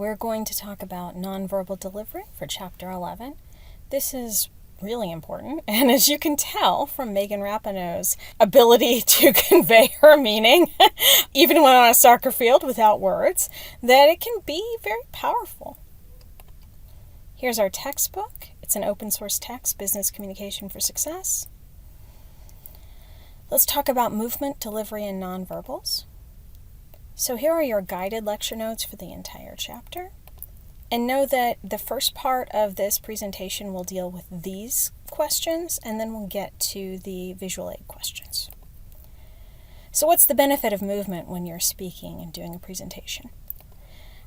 we're going to talk about nonverbal delivery for Chapter 11. This is really important, and as you can tell from Megan Rapinoe's ability to convey her meaning, even when on a soccer field without words, that it can be very powerful. Here's our textbook. It's an open source text, Business Communication for Success. Let's talk about movement, delivery, and nonverbals. So here are your guided lecture notes for the entire chapter. And know that the first part of this presentation will deal with these questions, and then we'll get to the visual aid questions. So what's the benefit of movement when you're speaking and doing a presentation?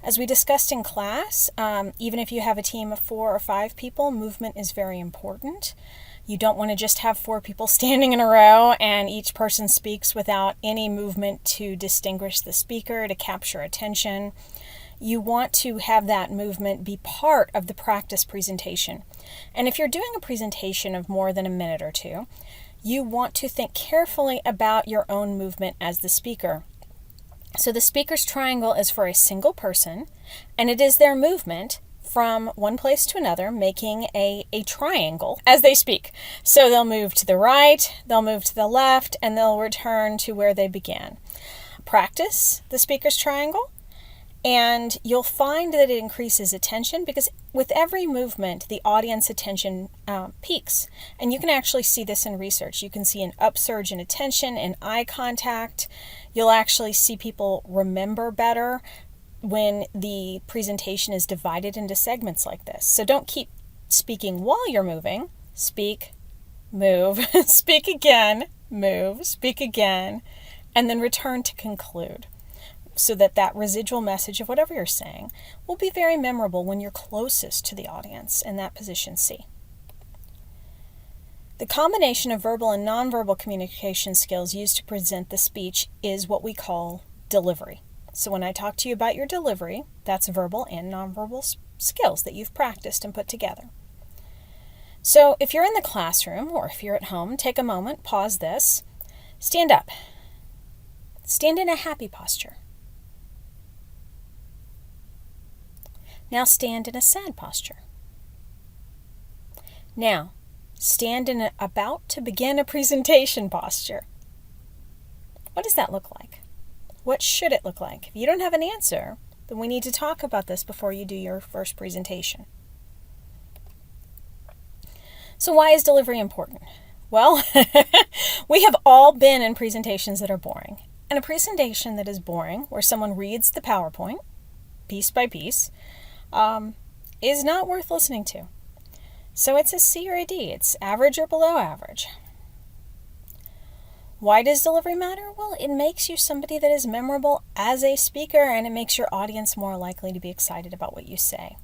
As we discussed in class, even if you have a team of 4 or 5 people, movement is very important. You don't want to just have 4 people standing in a row and each person speaks without any movement to distinguish the speaker, to capture attention. You want to have that movement be part of the practice presentation. And if you're doing a presentation of more than a minute or 2, you want to think carefully about your own movement as the speaker. So the speaker's triangle is for a single person, and it is their movement from one place to another, making a triangle as they speak. So they'll move to the right, they'll move to the left, and they'll return to where they began. Practice the speaker's triangle, and you'll find that it increases attention because with every movement, the audience attention peaks. And you can actually see this in research. You can see an upsurge in attention and eye contact. You'll actually see people remember better when the presentation is divided into segments like this. So don't keep speaking while you're moving. Speak, move, speak again, move, speak again, and then return to conclude, so that that residual message of whatever you're saying will be very memorable when you're closest to the audience in that position C. The combination of verbal and nonverbal communication skills used to present the speech is what we call delivery. So when I talk to you about your delivery, that's verbal and nonverbal skills that you've practiced and put together. So if you're in the classroom or if you're at home, take a moment, pause this, stand up. Stand in a happy posture. Now stand in a sad posture. Now, stand in an about to begin a presentation posture. What does that look like? What should it look like? If you don't have an answer, then we need to talk about this before you do your first presentation. So why is delivery important? Well, we have all been in presentations that are boring. And a presentation that is boring, where someone reads the PowerPoint, piece by piece, is not worth listening to. So it's a C or a D. It's average or below average. Why does delivery matter? Well, it makes you somebody that is memorable as a speaker, and it makes your audience more likely to be excited about what you say.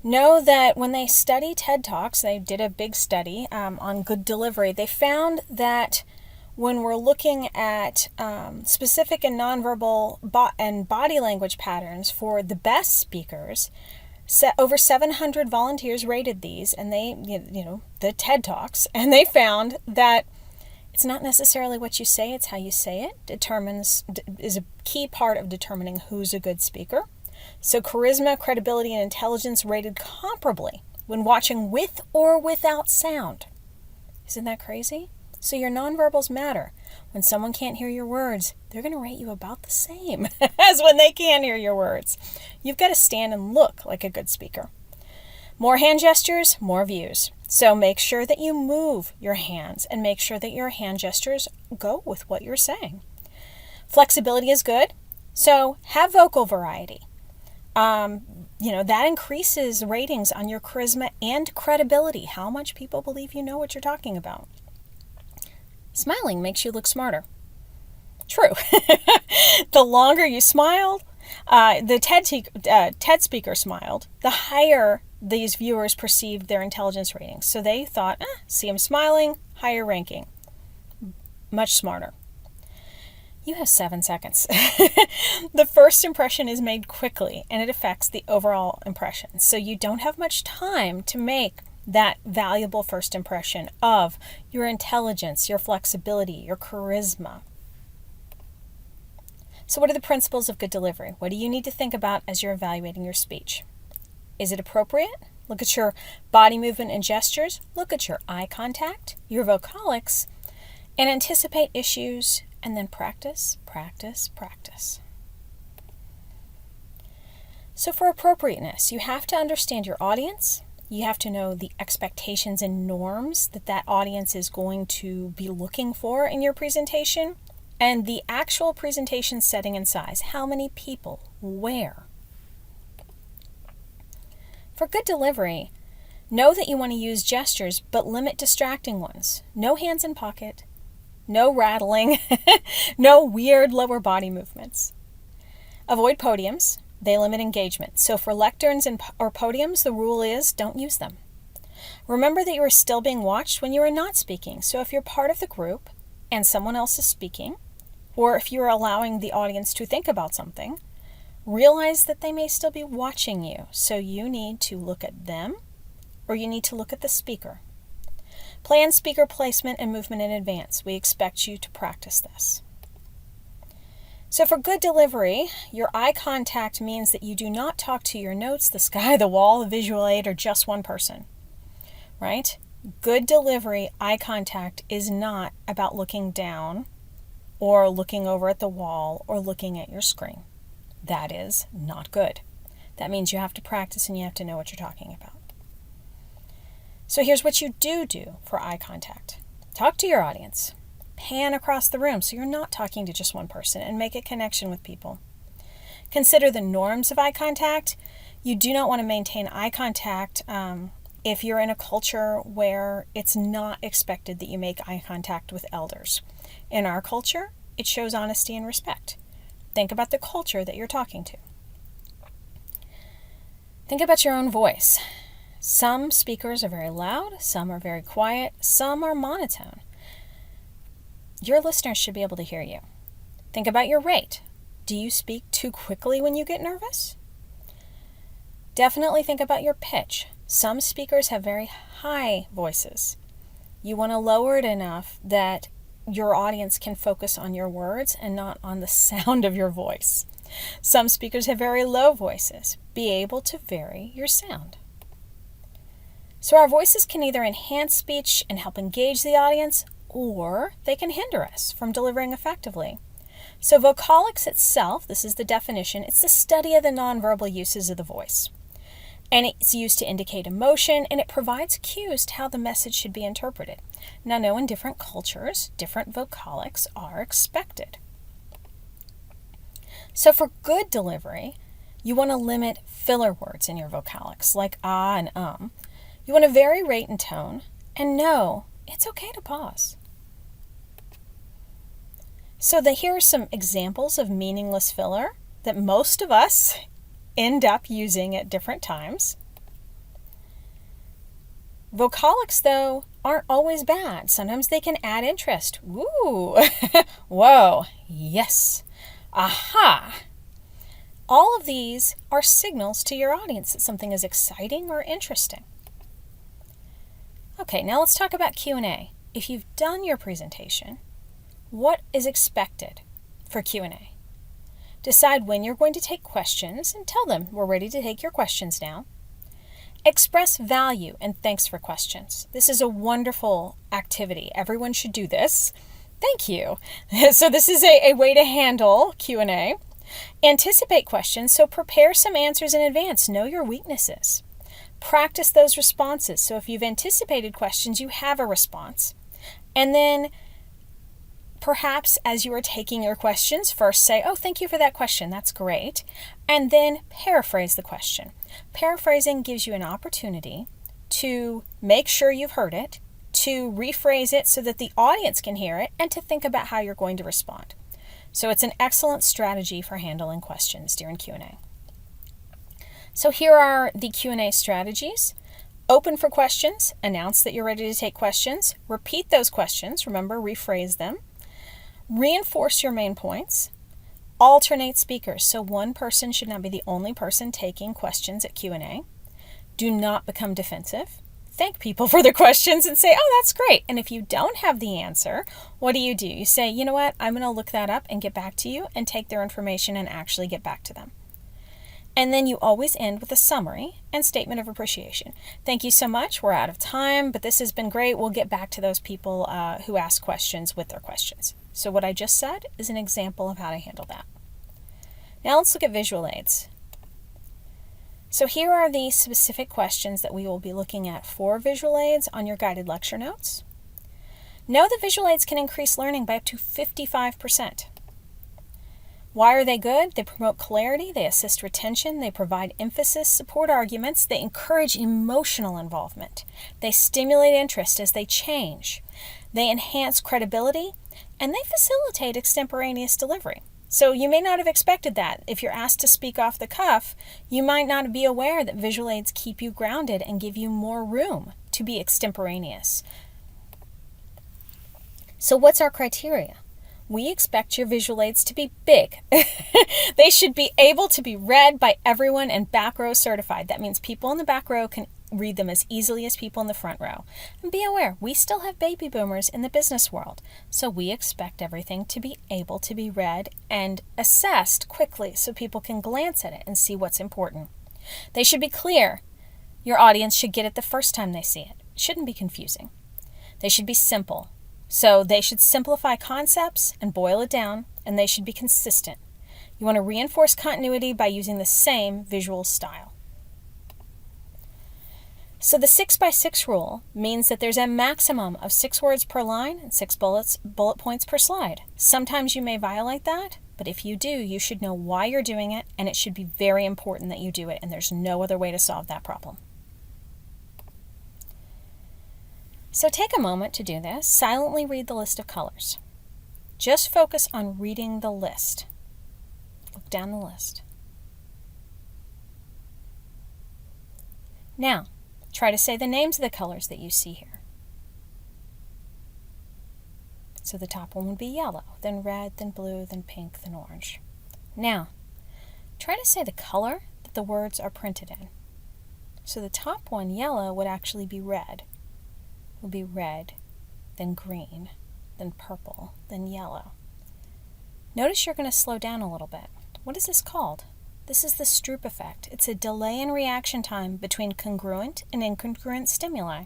Know that when they study TED Talks, they did a big study on good delivery, they found that when we're looking at specific and nonverbal and body language patterns for the best speakers, over 700 volunteers rated these, and they, the TED Talks, and they found that it's not necessarily what you say, it's how you say it is a key part of determining who's a good speaker. So charisma, credibility, and intelligence rated comparably when watching with or without sound. Isn't that crazy? So your nonverbals matter. When someone can't hear your words, they're going to rate you about the same as when they can hear your words. You've got to stand and look like a good speaker. More hand gestures, more views. So make sure that you move your hands and make sure that your hand gestures go with what you're saying. Flexibility is good. So have vocal variety. That increases ratings on your charisma and credibility. How much people believe you know what you're talking about. Smiling makes you look smarter. True. The longer you smiled, the TED speaker smiled, the higher these viewers perceived their intelligence ratings. So they thought, see him smiling, higher ranking, much smarter. You have 7 seconds. The first impression is made quickly, and it affects the overall impression. So you don't have much time to make that valuable first impression of your intelligence, your flexibility, your charisma. So what are the principles of good delivery? What do you need to think about as you're evaluating your speech? Is it appropriate? Look at your body movement and gestures. Look at your eye contact, your vocalics, and anticipate issues, and then practice, practice, practice. So for appropriateness, you have to understand your audience. You have to know the expectations and norms that audience is going to be looking for in your presentation, and the actual presentation setting and size. How many people? Where? For good delivery, know that you want to use gestures, but limit distracting ones. No hands in pocket, no rattling, no weird lower body movements. Avoid podiums. They limit engagement. So for lecterns or podiums, the rule is don't use them. Remember that you are still being watched when you are not speaking. So if you're part of the group and someone else is speaking, or if you're allowing the audience to think about something, realize that they may still be watching you. So you need to look at them, or you need to look at the speaker. Plan speaker placement and movement in advance. We expect you to practice this. So for good delivery, your eye contact means that you do not talk to your notes, the sky, the wall, the visual aid, or just one person, right? Good delivery, eye contact is not about looking down or looking over at the wall or looking at your screen. That is not good. That means you have to practice and you have to know what you're talking about. So here's what you do for eye contact. Talk to your audience. Pan across the room so you're not talking to just one person, and make a connection with people. Consider the norms of eye contact. You do not want to maintain eye contact if you're in a culture where it's not expected that you make eye contact with elders. In our culture, it shows honesty and respect. Think about the culture that you're talking to. Think about your own voice. Some speakers are very loud, some are very quiet, some are monotone. Your listeners should be able to hear you. Think about your rate. Do you speak too quickly when you get nervous? Definitely think about your pitch. Some speakers have very high voices. You want to lower it enough that your audience can focus on your words and not on the sound of your voice. Some speakers have very low voices. Be able to vary your sound. So our voices can either enhance speech and help engage the audience, or they can hinder us from delivering effectively. So vocalics itself, this is the definition, it's the study of the nonverbal uses of the voice. And it's used to indicate emotion, and it provides cues to how the message should be interpreted. Now, know in different cultures, different vocalics are expected. So for good delivery, you want to limit filler words in your vocalics, like ah and You want to vary rate and tone, and know it's okay to pause. So here are some examples of meaningless filler that most of us end up using at different times. Vocalics, though, aren't always bad. Sometimes they can add interest. Woo! Whoa! Yes! Aha! All of these are signals to your audience that something is exciting or interesting. Okay, now let's talk about Q&A. If you've done your presentation, what is expected for Q&A? Decide when you're going to take questions and tell them we're ready to take your questions now. Express value and thanks for questions. This is a wonderful activity. Everyone should do this. Thank you. So this is a way to handle Q&A. Anticipate questions, so prepare some answers in advance. Know your weaknesses. Practice those responses. So if you've anticipated questions, you have a response. And then perhaps as you are taking your questions, first say, oh, thank you for that question. That's great. And then paraphrase the question. Paraphrasing gives you an opportunity to make sure you've heard it, to rephrase it so that the audience can hear it, and to think about how you're going to respond. So it's an excellent strategy for handling questions during Q&A. So here are the Q&A strategies. Open for questions. Announce that you're ready to take questions. Repeat those questions. Remember, rephrase them. Reinforce your main points. Alternate speakers. So one person should not be the only person taking questions at Q&A. Do not become defensive. thank people for their questions and say, oh, that's great. And if you don't have the answer, what do? You say, you know what, I'm going to look that up and get back to you, and take their information and actually get back to them. And then you always end with a summary and statement of appreciation. Thank you so much. We're out of time, but this has been great. We'll get back to those people who ask questions with their questions. So what I just said is an example of how to handle that. Now let's look at visual aids. So here are the specific questions that we will be looking at for visual aids on your guided lecture notes. Know that visual aids can increase learning by up to 55%. Why are they good? They promote clarity, they assist retention, they provide emphasis, support arguments, they encourage emotional involvement, they stimulate interest as they change, they enhance credibility, and they facilitate extemporaneous delivery. So you may not have expected that. If you're asked to speak off the cuff, you might not be aware that visual aids keep you grounded and give you more room to be extemporaneous. So what's our criteria? We expect your visual aids to be big. They should be able to be read by everyone and back row certified. That means people in the back row can read them as easily as people in the front row. And be aware, we still have baby boomers in the business world, so we expect everything to be able to be read and assessed quickly so people can glance at it and see what's important. They should be clear. Your audience should get it the first time they see it. It shouldn't be confusing. They should be simple. So they should simplify concepts and boil it down, and they should be consistent. You want to reinforce continuity by using the same visual style. So the 6x6 rule means that there's a maximum of 6 words per line and 6 bullet points per slide. Sometimes you may violate that, but if you do, you should know why you're doing it, and it should be very important that you do it, and there's no other way to solve that problem. So take a moment to do this. Silently read the list of colors. Just focus on reading the list. Look down the list. Now, try to say the names of the colors that you see here. So the top one would be yellow, then red, then blue, then pink, then orange. Now, try to say the color that the words are printed in. So the top one, yellow, would actually be red. Will be red, then green, then purple, then yellow. Notice you're going to slow down a little bit. What is this called? This is the Stroop effect. It's a delay in reaction time between congruent and incongruent stimuli.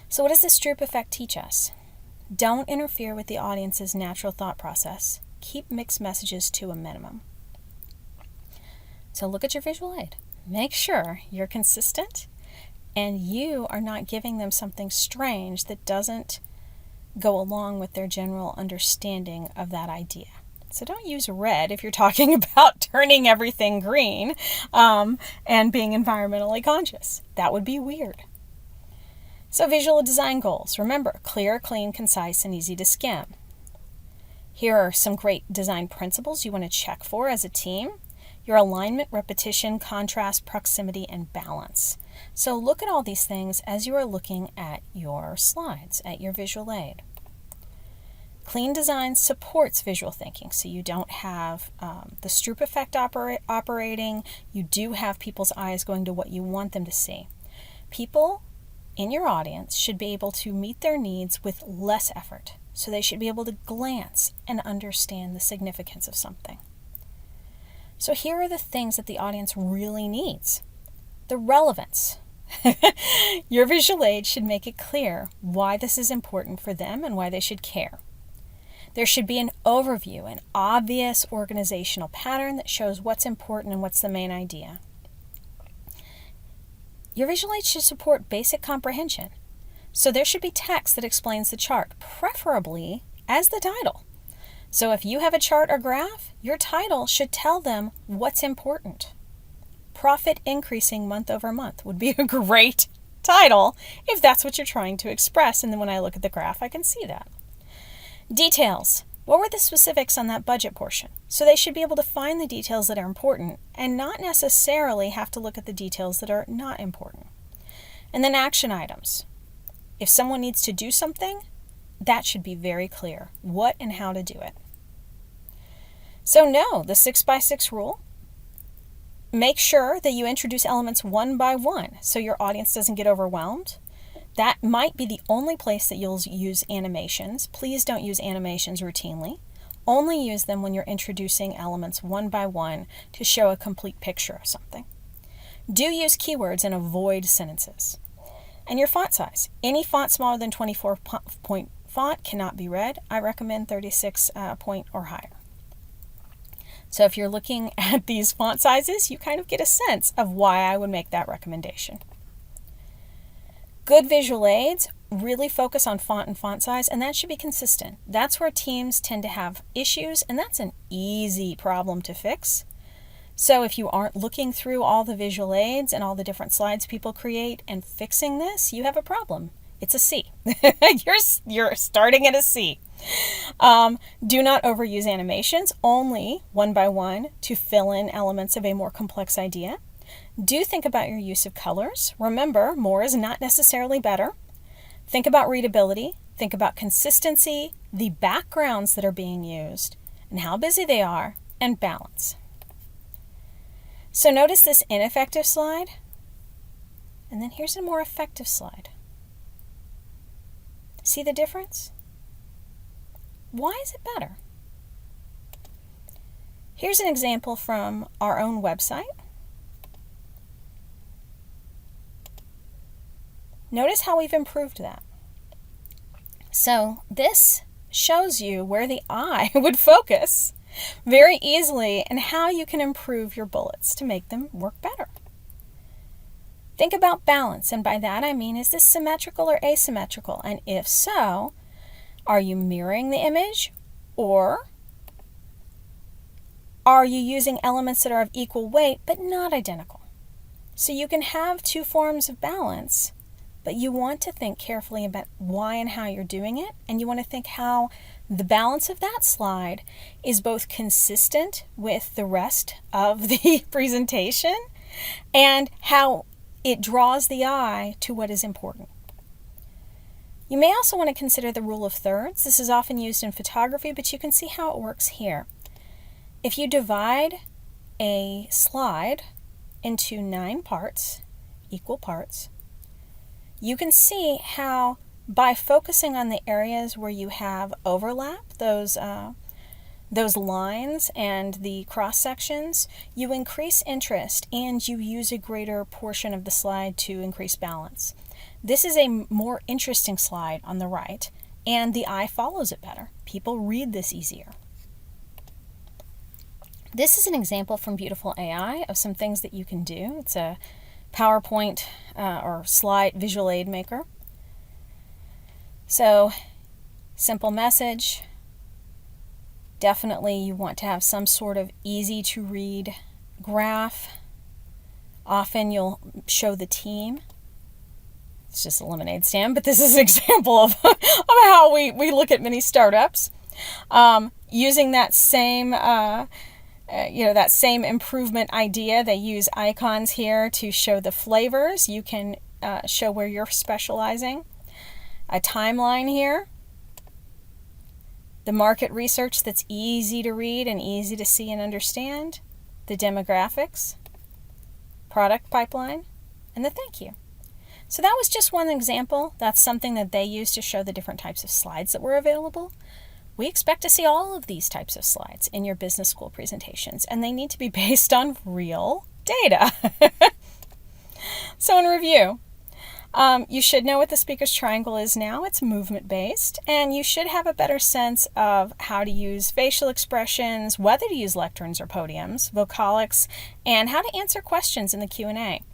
So what does the Stroop effect teach us? Don't interfere with the audience's natural thought process. Keep mixed messages to a minimum. So look at your visual aid. Make sure you're consistent and you are not giving them something strange that doesn't go along with their general understanding of that idea. So don't use red if you're talking about turning everything green and being environmentally conscious. That would be weird. So visual design goals. Remember, clear, clean, concise, and easy to skim. Here are some great design principles you want to check for as a team. Your alignment, repetition, contrast, proximity, and balance. So look at all these things as you are looking at your slides, at your visual aid. Clean design supports visual thinking, so you don't have the Stroop effect operating. You do have people's eyes going to what you want them to see. People in your audience should be able to meet their needs with less effort, so they should be able to glance and understand the significance of something. So here are the things that the audience really needs. The relevance. Your visual aid should make it clear why this is important for them and why they should care. There should be an overview, an obvious organizational pattern that shows what's important and what's the main idea. Your visual aid should support basic comprehension. So there should be text that explains the chart, preferably as the title. So if you have a chart or graph, your title should tell them what's important. Profit increasing month over month would be a great title if that's what you're trying to express. And then when I look at the graph, I can see that. Details. What were the specifics on that budget portion? So they should be able to find the details that are important and not necessarily have to look at the details that are not important. And then action items. If someone needs to do something, that should be very clear, what and how to do it. So no, the 6x6 rule Make sure that you introduce elements one by one so your audience doesn't get overwhelmed. That might be the only place that you'll use animations. Please don't use animations routinely. Only use them when you're introducing elements one by one to show a complete picture of something. Do use keywords and avoid sentences. And your font size. Any font smaller than 24-point font cannot be read. I recommend 36-point or higher. So if you're looking at these font sizes, you kind of get a sense of why I would make that recommendation. Good visual aids really focus on font and font size, and that should be consistent. That's where teams tend to have issues, and that's an easy problem to fix. So if you aren't looking through all the visual aids and all the different slides people create and fixing this, you have a problem. It's a C. You're starting at a C. Do not overuse animations, only one by one to fill in elements of a more complex idea. Do think about your use of colors. Remember, more is not necessarily better. Think about readability. Think about consistency, the backgrounds that are being used, and how busy they are, and balance. So notice this ineffective slide, and then here's a more effective slide. See the difference? Why is it better? Here's an example from our own website. Notice how we've improved that. So this shows you where the eye would focus very easily and how you can improve your bullets to make them work better. Think about balance, and by that I mean, is this symmetrical or asymmetrical? And if so, are you mirroring the image, or are you using elements that are of equal weight but not identical? So you can have two forms of balance, but you want to think carefully about why and how you're doing it, and you want to think how the balance of that slide is both consistent with the rest of the presentation and how it draws the eye to what is important. You may also want to consider the rule of thirds. This is often used in photography, but you can see how it works here. If you divide a slide into 9 parts, equal parts, you can see how by focusing on the areas where you have overlap, those lines and the cross sections, you increase interest and you use a greater portion of the slide to increase balance. This is a more interesting slide on the right, and the eye follows it better. People read this easier. This is an example from Beautiful AI of some things that you can do. It's a PowerPoint or slide visual aid maker. So, simple message. Definitely you want to have some sort of easy to read graph. Often you'll show the team. It's just a lemonade stand, but this is an example of how we look at many startups. Using that same that same improvement idea, they use icons here to show the flavors. You can show where you're specializing. A timeline here. The market research that's easy to read and easy to see and understand. The demographics. Product pipeline. And the thank you. So that was just one example. That's something that they use to show the different types of slides that were available. We expect to see all of these types of slides in your business school presentations, and they need to be based on real data. So in review, you should know what the speaker's triangle is now. It's movement-based, and you should have a better sense of how to use facial expressions, whether to use lecterns or podiums, vocalics, and how to answer questions in the Q&A.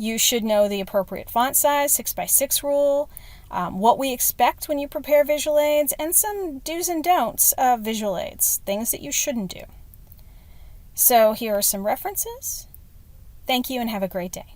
You should know the appropriate font size, 6x6 rule, what we expect when you prepare visual aids, and some do's and don'ts of visual aids, things that you shouldn't do. So here are some references. Thank you and have a great day.